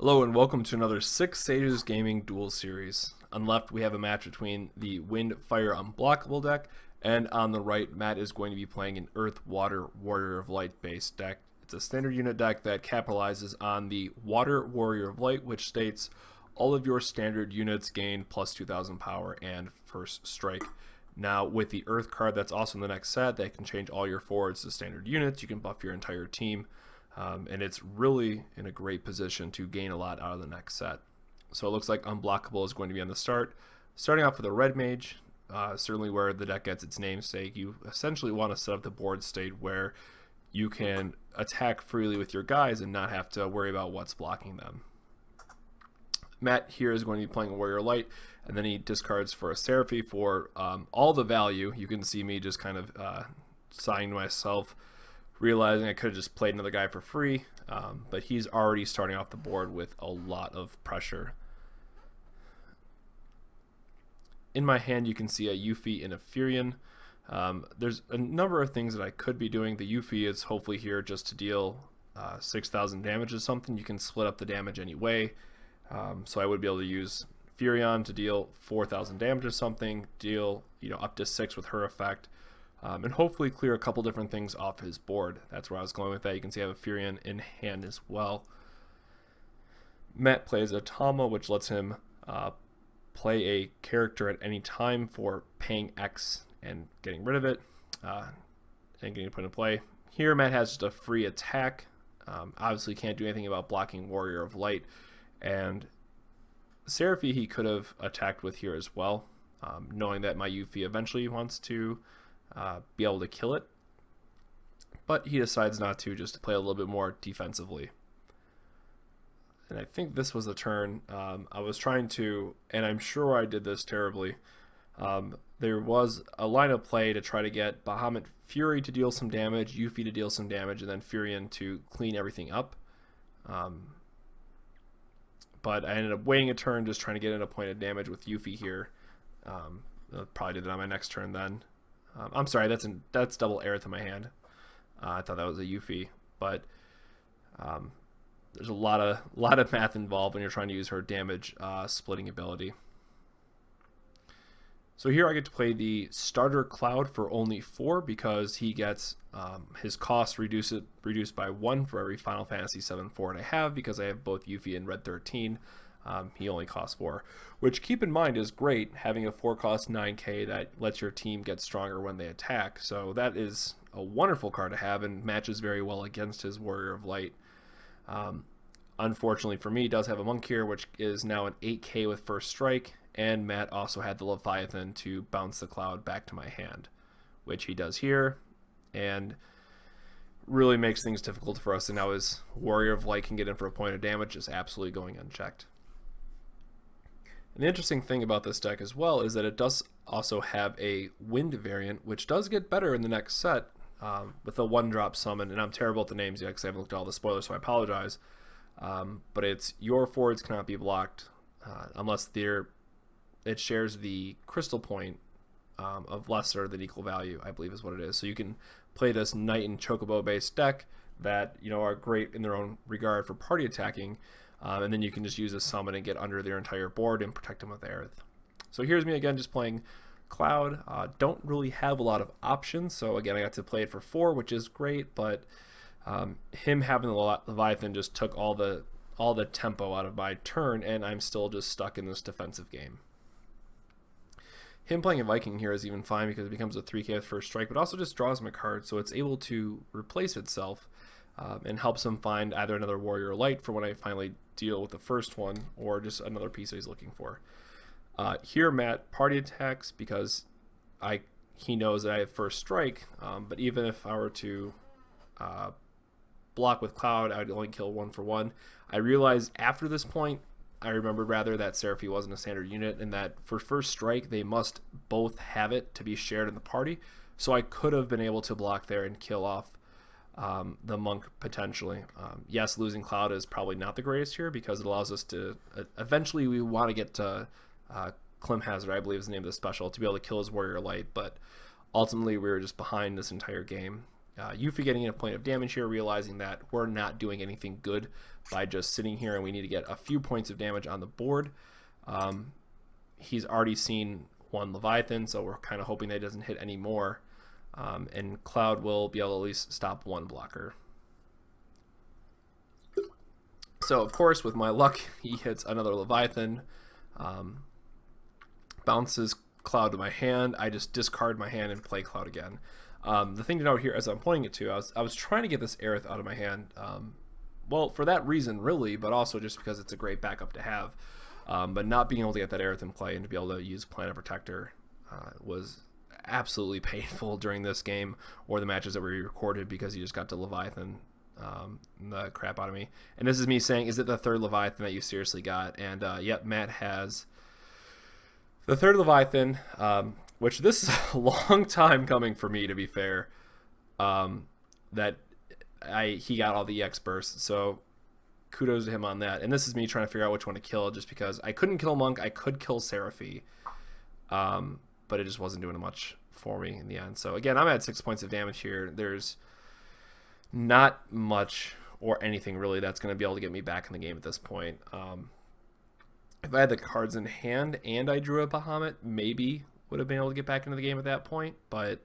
Hello and welcome to another Six Sages Gaming Duel Series. On the left we have a match between the Wind, Fire, Unblockable deck, and on the right Matt is going to be playing an Earth, Water, Warrior of Light based deck. It's a standard unit deck that capitalizes on the Water, Warrior of Light, which states all of your standard units gain plus 2000 power and first strike. Now with the Earth card that's also in the next set, that can change all your forwards to standard units. You can buff your entire team. And it's really in a great position to gain a lot out of the next set. So it looks like Unblockable is going to be on the start. Starting off with a Red Mage, certainly where the deck gets its namesake. You essentially want to set up the board state where you can attack freely with your guys and not have to worry about what's blocking them. Matt here is going to be playing a Warrior Light, and then he discards for a Seraphie for all the value. You can see me just kind of sighing to myself, realizing I could have just played another guy for free, but he's already starting off the board with a lot of pressure. In my hand you can see a Yuffie and a Furion. There's a number of things that I could be doing. The Yuffie is hopefully here just to deal 6,000 damage or something. You can split up the damage anyway, so I would be able to use Furion to deal 4,000 damage or something, deal up to 6 with her effect. And hopefully clear a couple different things off his board. That's where I was going with that. You can see I have a Furion in hand as well. Matt plays a Tama, which lets him play a character at any time for paying X and getting rid of it and getting it put into play. Here Matt has just a free attack. Obviously can't do anything about blocking Warrior of Light. And Seraphie he could have attacked with here as well, knowing that my Yuffie eventually wants to be able to kill it, but he decides not to, just to play a little bit more defensively. And I think this was the turn. I was trying to, and I'm sure I did this terribly, there was a line of play to try to get Bahamut Fury to deal some damage, Yuffie to deal some damage, and then Furion to clean everything up. But I ended up waiting a turn, just trying to get in a point of damage with Yuffie here. I'll probably do that on my next turn then. I'm sorry, that's double Aerith in my hand. I thought that was a Yuffie, but there's a lot of math involved when you're trying to use her damage splitting ability. So here I get to play the starter Cloud for only 4 because he gets his cost reduced by 1 for every Final Fantasy VII forward I have, because I have both Yuffie and Red 13. He only costs 4, which, keep in mind, is great, having a 4 cost 9k that lets your team get stronger when they attack. So that is a wonderful card to have and matches very well against his Warrior of Light. Unfortunately for me, he does have a Monk here, which is now an 8k with first strike, and Matt also had the Leviathan to bounce the Cloud back to my hand, which he does here, and really makes things difficult for us. And now his Warrior of Light can get in for a point of damage, just absolutely going unchecked. And the interesting thing about this deck as well is that it does also have a Wind variant, which does get better in the next set with a 1-drop summon. And I'm terrible at the names yet because I haven't looked at all the spoilers, so I apologize. But it's your forwards cannot be blocked unless it shares the crystal point of lesser than equal value, I believe is what it is. So you can play this Knight and Chocobo based deck that are great in their own regard for party attacking. And then you can just use a summon and get under their entire board and protect them with Aerith. So here's me again just playing Cloud. Don't really have a lot of options, so again I got to play it for 4, which is great, but him having the Leviathan just took all the tempo out of my turn, and I'm still just stuck in this defensive game. Him playing a Viking here is even fine because it becomes a 3k with first strike, but also just draws my card, so it's able to replace itself. And helps him find either another Warrior Light for when I finally deal with the first one, or just another piece that he's looking for. Here Matt party attacks because he knows that I have first strike, but even if I were to block with Cloud, I would only kill 1 for 1. I realized after this point, I remembered rather that Seraphie wasn't a standard unit, and that for first strike they must both have it to be shared in the party, so I could have been able to block there and kill off the Monk potentially. Yes, losing Cloud is probably not the greatest here because it allows us to eventually we want to get to Clem Hazard, I believe is the name of the special, to be able to kill his Warrior Light, but ultimately we were just behind this entire game. Yuffie getting a point of damage here, realizing that we're not doing anything good by just sitting here, and we need to get a few points of damage on the board. He's already seen one Leviathan, so we're kind of hoping that he doesn't hit any more. And Cloud will be able to at least stop one blocker. So, of course, with my luck, he hits another Leviathan. Bounces Cloud to my hand. I just discard my hand and play Cloud again. The thing to note here, as I'm pointing it to, I was trying to get this Aerith out of my hand. Well, for that reason, really, but also just because it's a great backup to have. But not being able to get that Aerith in play and to be able to use Planet Protector was absolutely painful during this game, or the matches that we recorded, because he just got to Leviathan the crap out of me. And this is me saying, is it the third Leviathan that you seriously got? And yep, Matt has the third Leviathan, which this is a long time coming for me, to be fair, that he got all the EX bursts. So kudos to him on that. And this is me trying to figure out which one to kill, just because I couldn't kill Monk. I could kill Seraphy, but it just wasn't doing much for me in the end. So again, I'm at 6 points of damage here. There's not much or anything really that's going to be able to get me back in the game at this point. If I had the cards in hand and I drew a Bahamut, maybe would have been able to get back into the game at that point. But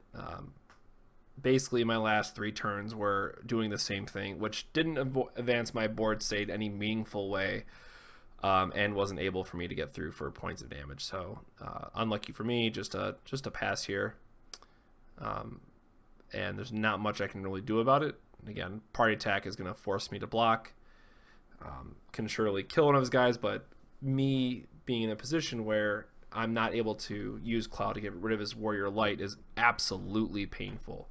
basically my last 3 turns were doing the same thing, which didn't advance my board state any meaningful way, and wasn't able for me to get through for points of damage. So unlucky for me, just a pass here. And there's not much I can really do about it. Again, Party Attack is going to force me to block. Can surely kill one of his guys, but me being in a position where I'm not able to use Cloud to get rid of his Warrior Light is absolutely painful.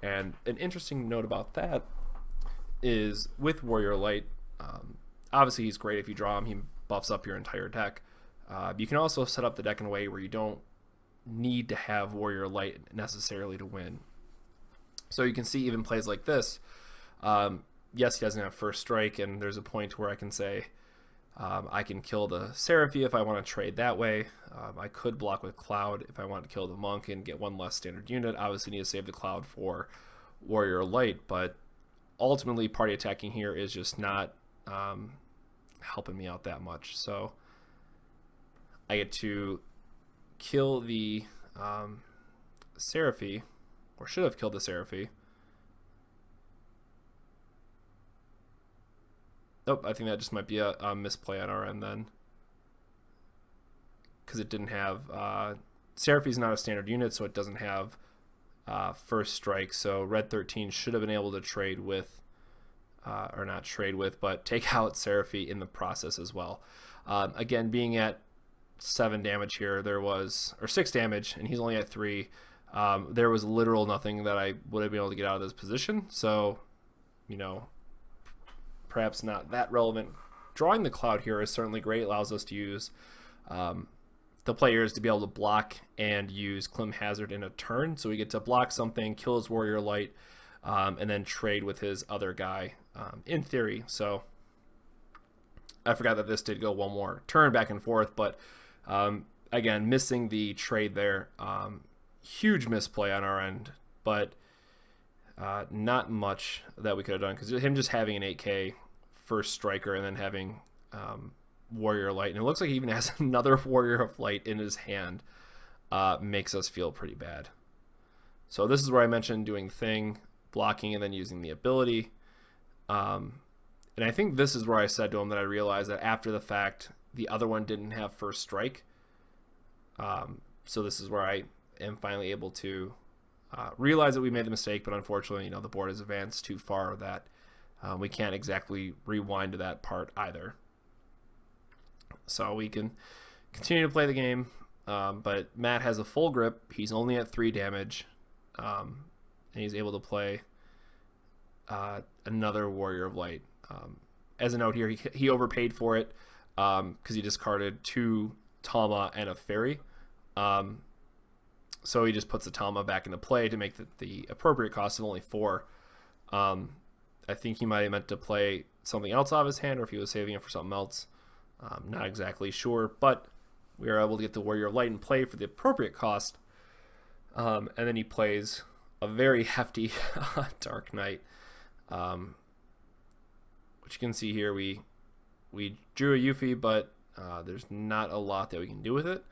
And an interesting note about that is with Warrior Light, obviously he's great if you draw him. He buffs up your entire deck. You can also set up the deck in a way where you don't need to have Warrior Light necessarily to win. So you can see even plays like this. Yes, he doesn't have first strike, and there's a point where I can say I can kill the Seraphy if I want to trade that way. I could block with Cloud if I want to kill the Monk and get one less standard unit. Obviously need to save the Cloud for Warrior Light, but ultimately party attacking here is just not helping me out that much. So I get to kill the Seraphy, or should have killed the Seraphy. Nope, I think that just might be a misplay on our end then, because it didn't have Seraphy's not a standard unit, so it doesn't have first strike. So Red 13 should have been able to trade with, or not trade with, but take out Seraphy in the process as well. Again, being at 7 damage here, or 6 damage, and he's only at 3. There was literal nothing that I would have been able to get out of this position. So, you know, perhaps not that relevant. Drawing the Cloud here is certainly great. It allows us to use the players to be able to block and use Clim Hazard in a turn. So we get to block something, kill his Warrior Light, and then trade with his other guy, in theory. So I forgot that this did go one more turn back and forth, but again, missing the trade there. Huge misplay on our end, but not much that we could have done, because him just having an 8k first striker and then having Warrior Light, and it looks like he even has another Warrior of Light in his hand, makes us feel pretty bad. So this is where I mentioned doing Thing, blocking, and then using the ability. And I think this is where I said to him that I realized that after the fact, the other one didn't have first strike. So this is where I am finally able to realize that we made the mistake, but unfortunately, you know, the board has advanced too far that we can't exactly rewind to that part either. So we can continue to play the game, but Matt has a full grip. He's only at 3 damage, and he's able to play another Warrior of Light. As a note here, he overpaid for it because he discarded 2 Tama and a Fairy. So he just puts the Tama back into play to make the appropriate cost of only 4. I think he might have meant to play something else out of his hand, or if he was saving it for something else. Not exactly sure, but we are able to get the Warrior of Light in play for the appropriate cost. And then he plays a very hefty Dark Knight, which you can see here. We drew a Yuffie, but there's not a lot that we can do with it.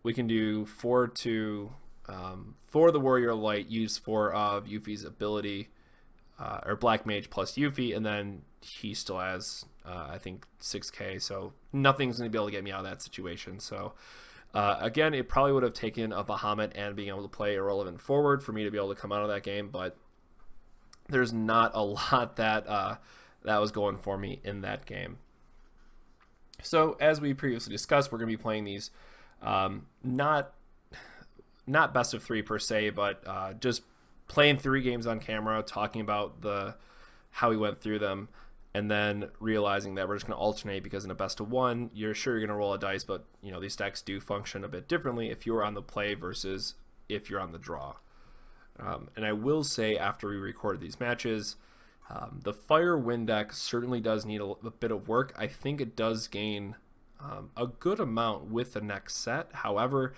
We can do 4 to for the Warrior Light, use 4 of Yuffie's ability, or Black Mage plus Yuffie, and then he still has I think 6k, so nothing's going to be able to get me out of that situation. So again, it probably would have taken a Bahamut and being able to play Irrelevant forward for me to be able to come out of that game, but there's not a lot that that was going for me in that game. So as we previously discussed, we're going to be playing these not best of 3 per se, but just playing 3 games on camera, talking about how we went through them, and then realizing that we're just going to alternate, because in a best of 1, you're sure you're going to roll a dice, but you know, these decks do function a bit differently if you're on the play versus if you're on the draw. And I will say, after we recorded these matches, the Fire Wind deck certainly does need a bit of work. I think it does gain a good amount with the next set. However,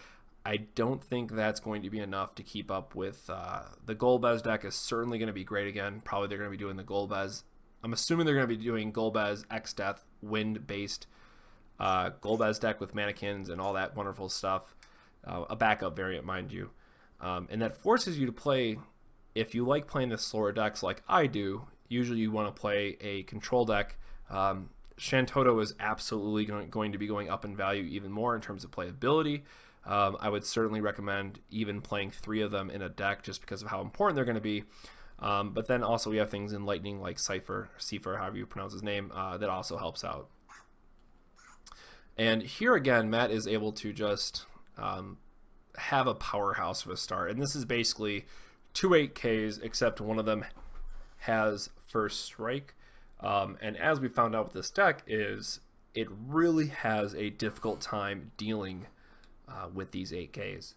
I don't think that's going to be enough to keep up with the Golbez deck. Is certainly going to be great again. Probably they're going to be doing the Golbez. I'm assuming they're going to be doing Golbez X Death Wind based Golbez deck with mannequins and all that wonderful stuff. A backup variant, mind you. And that forces you to play, if you like playing the slower decks like I do, usually you want to play a control deck. Shantoto is absolutely going to be going up in value even more in terms of playability. I would certainly recommend even playing 3 of them in a deck just because of how important they're going to be. But then also we have things in Lightning like Cypher, however you pronounce his name, that also helps out. And here again, Matt is able to just have a powerhouse of a start. And this is basically 2 8Ks, except one of them has first strike. And as we found out with this deck, is it really has a difficult time dealing with these 8Ks.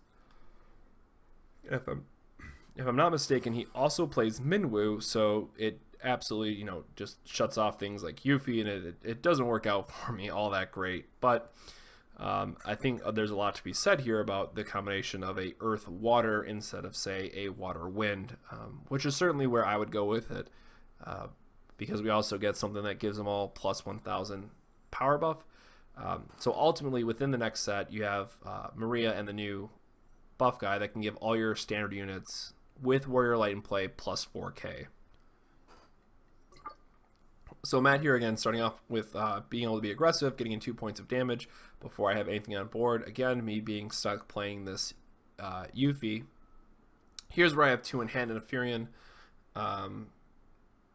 If I'm not mistaken, he also plays Minwu, so it absolutely, you know, just shuts off things like Yuffie, and it doesn't work out for me all that great. But I think there's a lot to be said here about the combination of a Earth-Water instead of, say, a Water-Wind, which is certainly where I would go with it, because we also get something that gives them all plus 1,000 power buff. So ultimately, within the next set, you have Maria and the new buff guy that can give all your standard units with Warrior Light in play plus 4k. So Matt here again, starting off with being able to be aggressive, getting in 2 points of damage before I have anything on board. Again, me being stuck playing this Yuffie. Here's where I have 2 in hand and a Furion.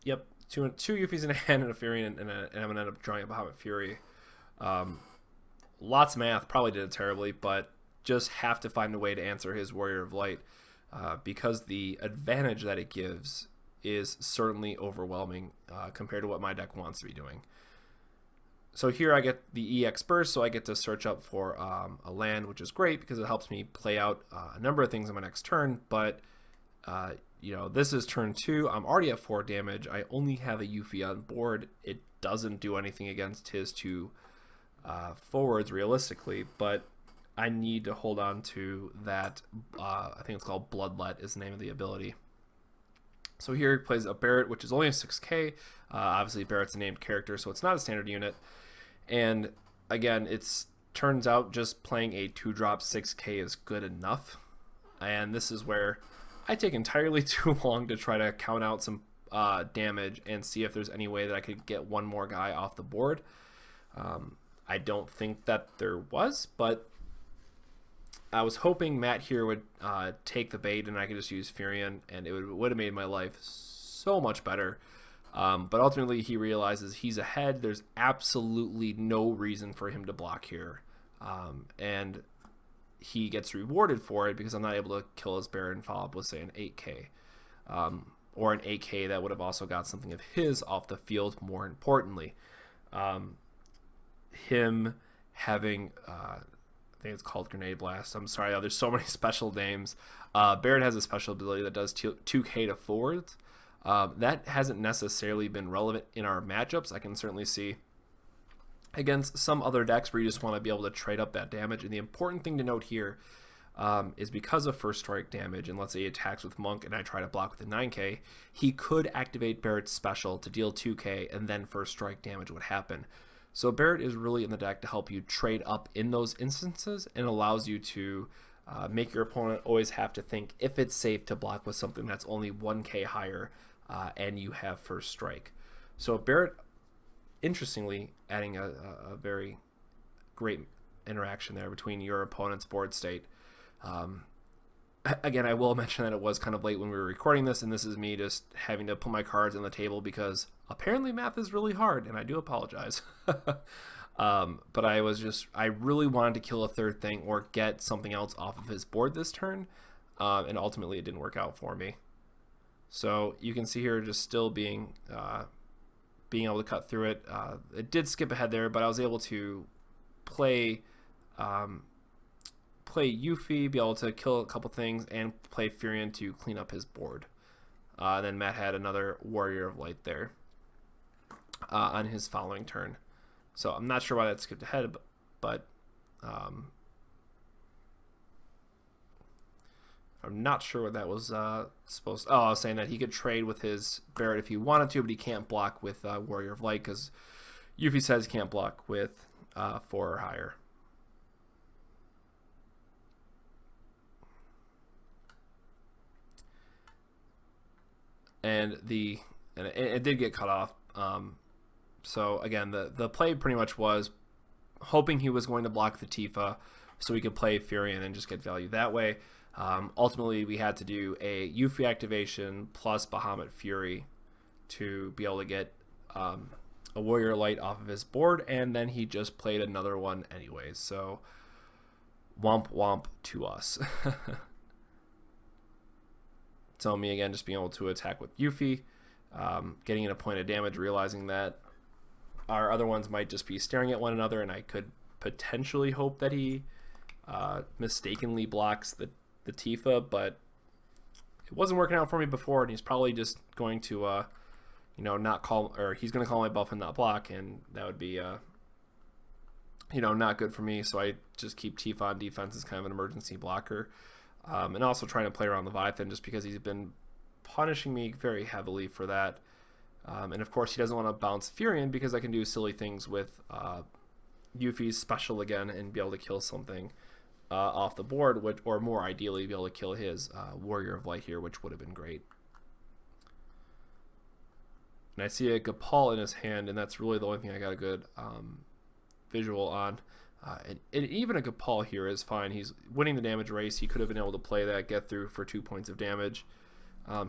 Yep, two Yuffies in a hand and a Furion, and I'm going to end up drawing a Bahamut Fury. Lots of math, probably did it terribly, but just have to find a way to answer his Warrior of Light, because the advantage that it gives is certainly overwhelming compared to what my deck wants to be doing. So here I get the EX Burst, so I get to search up for a land, which is great because it helps me play out a number of things on my next turn. But you know, this is turn 2. I'm already at 4 damage. I only have a Yuffie on board. It doesn't do anything against his 2 forwards realistically, but I need to hold on to that. I think it's called Bloodlet is the name of the ability. So here he plays a Barret, which is only a 6k. Obviously Barret's a named character, so it's not a standard unit. And again, it's turns out just playing a 2-drop 6k is good enough. And this is where I take entirely too long to try to count out some damage and see if there's any way that I could get one more guy off the board. I don't think that there was, but I was hoping Matt here would take the bait and I could just use Furion, and it would have made my life so much better. But ultimately he realizes he's ahead. There's absolutely no reason for him to block here. And he gets rewarded for it because I'm not able to kill his Baron and follow up with, say, an 8k. Or an 8k that would have also got something of his off the field, more importantly. Him having... I think it's called Grenade Blast. I'm sorry, there's so many special names. Barret has a special ability that does 2k to forwards. That hasn't necessarily been relevant in our matchups. I can certainly see against some other decks where you just want to be able to trade up that damage. And the important thing to note here is because of first strike damage, and let's say he attacks with Monk and I try to block with a 9k, he could activate Barrett's special to deal 2k, and then first strike damage would happen. So Barrett is really in the deck to help you trade up in those instances, and allows you to make your opponent always have to think if it's safe to block with something that's only 1k higher and you have first strike. So Barrett, interestingly, adding a very great interaction there between your opponent's board state. Again, I will mention that it was kind of late when we were recording this, and this is me just having to put my cards on the table because apparently math is really hard, and I do apologize. But I really wanted to kill a third thing or get something else off of his board this turn, and ultimately it didn't work out for me. So you can see here just still being able to cut through it. It did skip ahead there, but I was able to play Yuffie, be able to kill a couple things, and play Furion to clean up his board. Then Matt had another Warrior of Light there on his following turn. So I'm not sure why that skipped ahead, but I'm not sure what that was supposed to... Oh, I was saying that he could trade with his Barrett if he wanted to, but he can't block with Warrior of Light because Yuffie says he can't block with 4 or higher. And it did get cut off. So again, the play pretty much was hoping he was going to block the Tifa so we could play Furion and just get value that way. Ultimately, we had to do a Yuffie activation plus Bahamut Fury to be able to get a Warrior Light off of his board, and then he just played another one anyways. So womp womp to us. So me again just being able to attack with Yuffie, getting in a point of damage, realizing that our other ones might just be staring at one another, and I could potentially hope that he mistakenly blocks the Tifa, but it wasn't working out for me before, and he's probably just going to not call, or he's going to call my bluff and not block, and that would be not good for me. So I just keep Tifa on defense as kind of an emergency blocker. And also trying to play around Leviathan just because he's been punishing me very heavily for that. And of course he doesn't want to bounce Furion because I can do silly things with Yuffie's special again and be able to kill something off the board, or more ideally be able to kill his Warrior of Light here, which would have been great. And I see a Gapal in his hand, and that's really the only thing I got a good visual on. And even a Gapal here is fine. He's winning the damage race. He could have been able to play that, get through for 2 points of damage.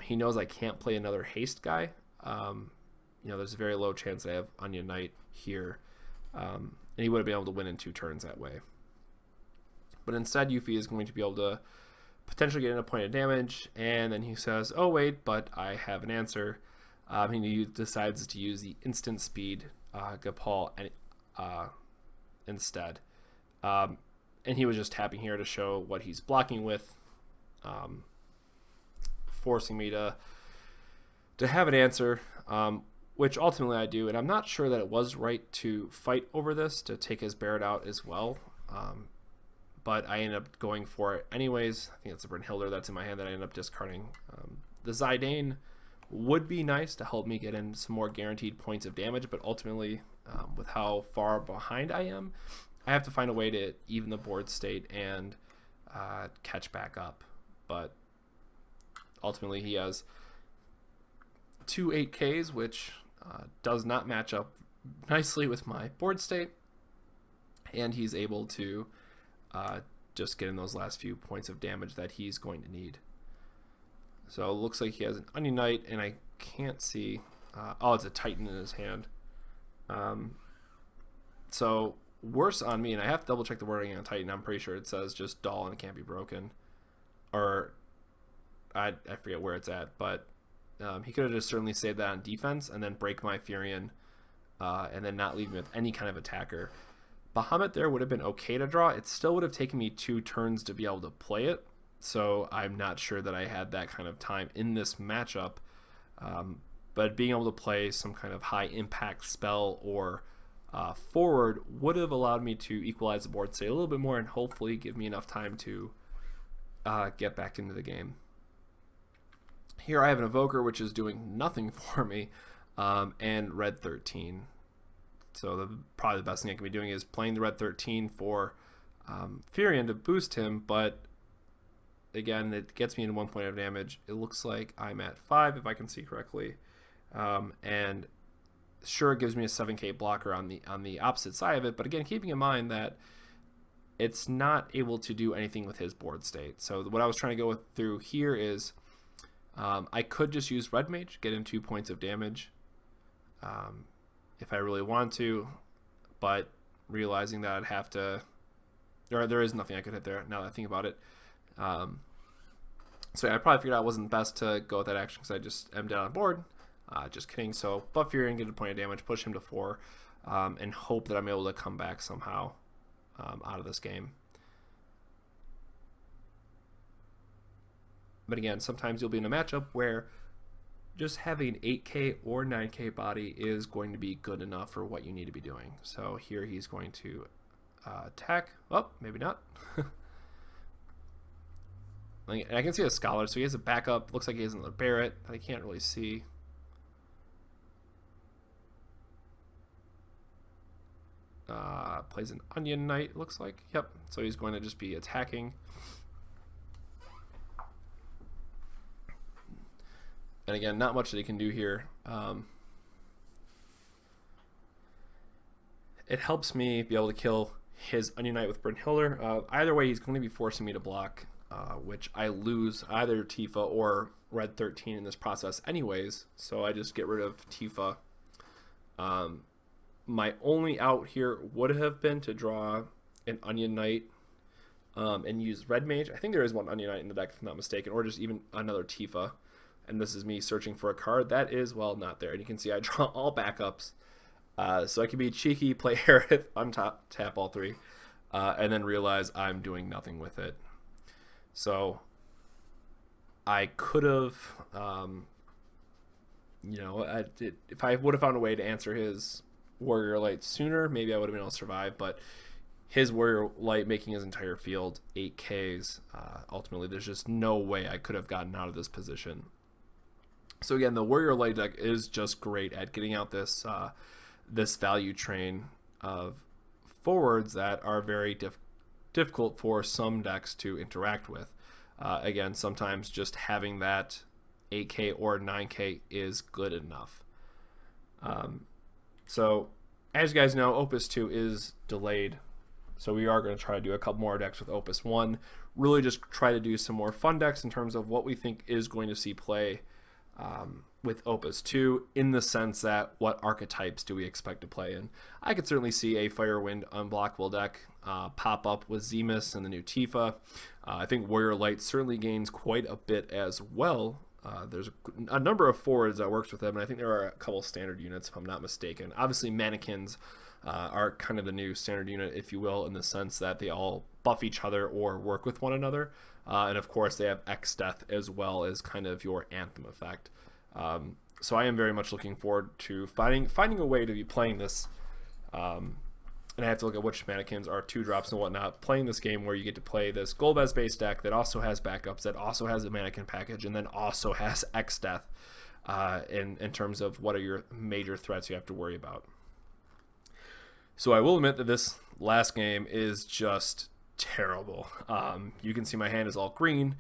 He knows I can't play another haste guy. There's a very low chance I have Onion Knight here. And he would have been able to win in 2 turns that way. But instead, Yuffie is going to be able to potentially get in a point of damage. And then he says, oh, wait, but I have an answer. He decides to use the instant speed Gapal instead. And he was just tapping here to show what he's blocking with, forcing me to have an answer, which ultimately I do. And I'm not sure that it was right to fight over this, to take his Barrett out as well. But I ended up going for it anyways. I think it's the Brynhildr that's in my hand that I ended up discarding. The Zidane would be nice to help me get in some more guaranteed points of damage, but ultimately, with how far behind I am, I have to find a way to even the board state and catch back up. But ultimately, he has 2 8Ks, which does not match up nicely with my board state, and he's able to just get in those last few points of damage that he's going to need. So it looks like he has an Onion Knight, and I can't see... it's a Titan in his hand. So worse on me, and I have to double check the wording on Titan. I'm pretty sure it says just Doll and it can't be broken. Or I forget where it's at, but he could have just certainly saved that on defense and then break my Furion and then not leave me with any kind of attacker. Bahamut there would have been okay to draw. It still would have taken me 2 turns to be able to play it. So I'm not sure that I had that kind of time in this matchup. But being able to play some kind of high impact spell or forward would have allowed me to equalize the board, say a little bit more, and hopefully give me enough time to get back into the game. Here I have an Evoker, which is doing nothing for me, and Red 13. So probably the best thing I can be doing is playing the Red 13 for Furion to boost him, but again, it gets me into 1 point of damage. It looks like I'm at 5, if I can see correctly, and sure, it gives me a 7k blocker on the opposite side of it, but again, keeping in mind that it's not able to do anything with his board state. So what I was trying to go through here is I could just use Red Mage, get in 2 points of damage if I really want to, but realizing that I'd have to, there is nothing I could hit there now that I think about it. So I probably figured out it wasn't best to go with that action because I just am down on board. Just kidding. So buff Furion, get a point of damage, push him to 4, and hope that I'm able to come back somehow out of this game. But again, sometimes you'll be in a matchup where just having 8k or 9k body is going to be good enough for what you need to be doing. So here he's going to attack. Oh, maybe not. And I can see a Scholar, so he has a backup. Looks like he has another Barret. I can't really see. Plays an Onion Knight, looks like. Yep, so he's going to just be attacking. And again, not much that he can do here. It helps me be able to kill his Onion Knight with Brynhildr. Either way, he's going to be forcing me to block, which I lose either Tifa or Red 13 in this process anyways, so I just get rid of Tifa. My only out here would have been to draw an Onion Knight and use Red Mage. I think there is one Onion Knight in the deck, if I'm not mistaken, or just even another Tifa. And this is me searching for a card that is, well, not there. And you can see I draw all backups. So I can be cheeky, play Aerith, tap all 3, and then realize I'm doing nothing with it. So I could have, if I would have found a way to answer his Warrior Light sooner, maybe I would have been able to survive. But his Warrior Light making his entire field 8Ks, ultimately there's just no way I could have gotten out of this position. So again, the Warrior Light deck is just great at getting out this this value train of forwards that are very difficult for some decks to interact with. Again, sometimes just having that 8k or 9k is good enough. So as you guys know, Opus 2 is delayed. So we are going to try to do a couple more decks with Opus 1. Really just try to do some more fun decks in terms of what we think is going to see play with Opus 2, in the sense that what archetypes do we expect to play in. I could certainly see a Firewind Unblockable deck pop up with Zemus and the new Tifa. I think Warrior Light certainly gains quite a bit as well. There's a number of forwards that works with them, and I think there are a couple standard units, if I'm not mistaken. Obviously, mannequins are kind of the new standard unit, if you will, in the sense that they all buff each other or work with one another. And of course, they have X-Death as well as kind of your Anthem effect. So I am very much looking forward to finding a way to be playing this. And I have to look at which mannequins are 2-drops and whatnot. Playing this game where you get to play this Golbez based deck that also has backups, that also has a mannequin package, and then also has X-Death in terms of what are your major threats you have to worry about. So I will admit that this last game is just terrible. You can see my hand is all green.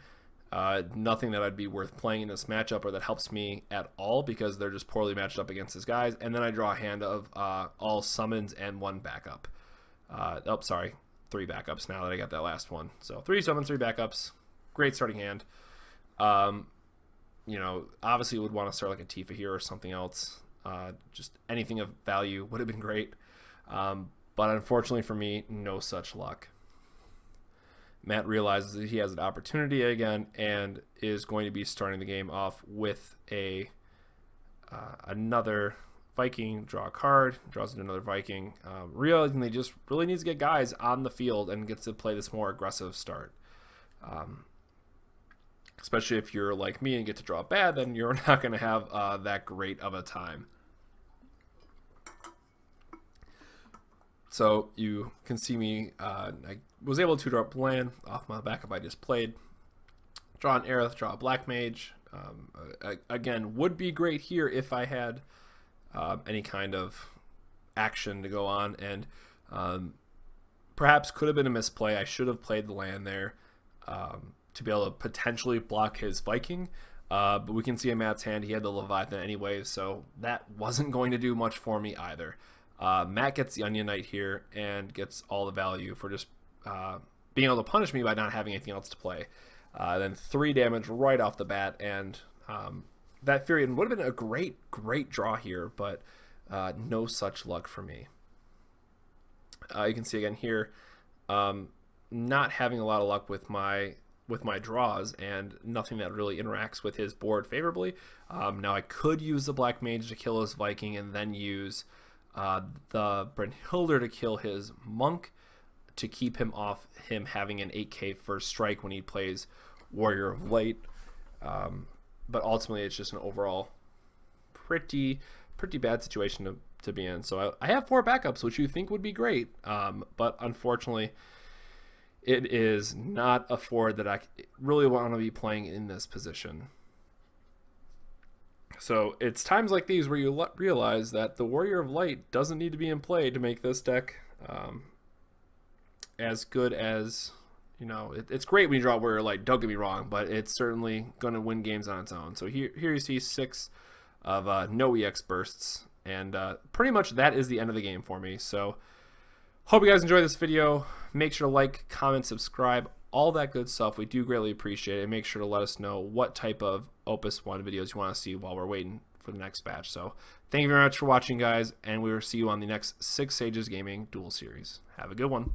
Nothing that I'd be worth playing in this matchup or that helps me at all, because they're just poorly matched up against his guys. And then I draw a hand of all summons and 1 backup. 3 backups now that I got that last one. So 3 summons, 3 backups. Great starting hand. Obviously would want to start like a Tifa here or something else. Just anything of value would have been great. But unfortunately for me, no such luck. Matt realizes that he has an opportunity again and is going to be starting the game off with another Viking. Draw a card, draws into another Viking, realizing they just really needs to get guys on the field and gets to play this more aggressive start. Especially if you're like me and get to draw bad, then you're not going to have that great of a time. So you can see me, I was able to drop land off my backup I just played. draw an Aerith, draw a Black Mage. Again, would be great here if I had any kind of action to go on, and perhaps could have been a misplay. I should have played the land there to be able to potentially block his Viking. But we can see in Matt's hand he had the Leviathan anyway, so that wasn't going to do much for me either. Matt gets the Onion Knight here and gets all the value for just being able to punish me by not having anything else to play. Then 3 damage right off the bat, and that Furion would have been a great draw here, but no such luck for me. You can see again here, not having a lot of luck with my draws, and nothing that really interacts with his board favorably. Now I could use the Black Mage to kill his Viking, and then use the Brynhildr to kill his Monk to keep him off him having an 8k first strike when he plays Warrior of Light. But ultimately it's just an overall pretty bad situation to be in. So I have 4 backups, which you think would be great, but unfortunately it is not a 4 that I really want to be playing in this position. So it's times like these where you realize that the Warrior of Light doesn't need to be in play to make this deck as good as, you know, it's great when you draw Warrior of Light, don't get me wrong, but it's certainly going to win games on its own. So here you see 6 of no EX bursts, and pretty much that is the end of the game for me. So hope you guys enjoyed this video. Make sure to like, comment, subscribe, all that good stuff. We do greatly appreciate it. And make sure to let us know what type of Opus 1 videos you want to see while we're waiting for the next batch. So thank you very much for watching, guys, and we will see you on the next 6 Sages Gaming Duel Series. Have a good one.